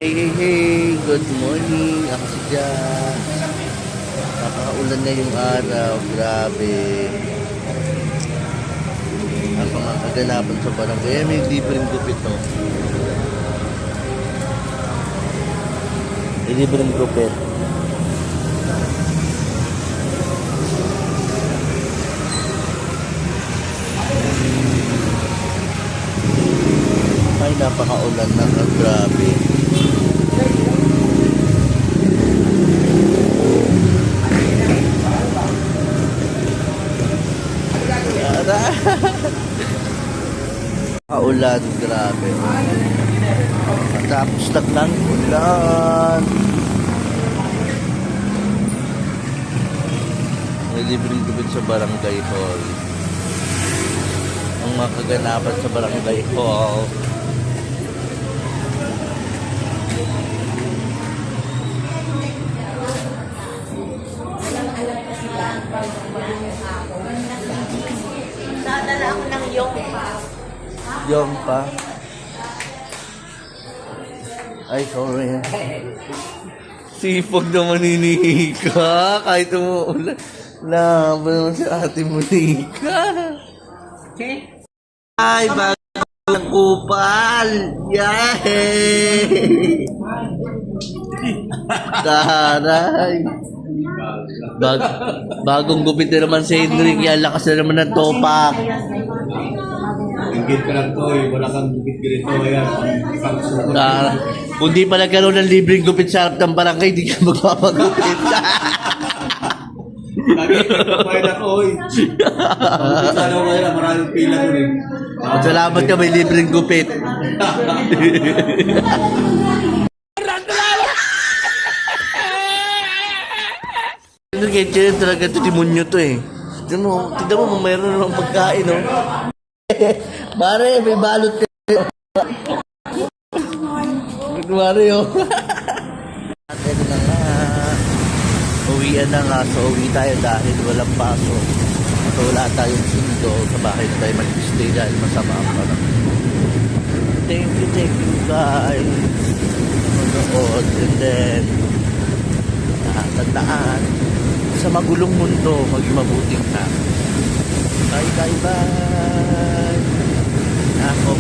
Hey, hey, hey! Good morning! Ako si Jan. Napakaulan na yung araw. Grabe. Ang mga kaganapan sa barangay. May libreng gupit, no? May libreng gupit. Ay, napakaulan na. Grabe. Kaulan, grabe. Tapos ng ulan. May libreng gupit sa barangay hall. Ang mga kaganapan sa barangay hall. Nadala ako ng yung pa. Yung pa. Ay, sorry. Sipag naman ni Nika. Kahit umuulan. Laban naman si Ate Monica. Okay? Ay, bagong kupal. Yay! Taray. Bagong gupit na naman si Henrik. Yan, lakas na naman ng topak. Ingit ka lang to eh. Wala kang gupit ganito. Ayan. Kung di pa nagkaroon ng libreng gupit sa harap ng barangay, di ka magpapagupit. Nagpapayad ako eh. Sana ko kaya maraming pila doon eh. Salamat ka, may libreng gupit. Kaya talaga ito, demonyo to eh. Tignan mo, mayroon namang pagkain, no? Mare, may balot ka. Mare, oh. At ito na nga. Uwian na nga. So, uwi tayo dahil walang paso. So, wala tayong sundo. Sa bahay na tayo mag-stay dahil masama ang parang. Thank you guys. Manood. And then, tandaan. Sa magulong mundo, maging mabuting ka. Bye. Ako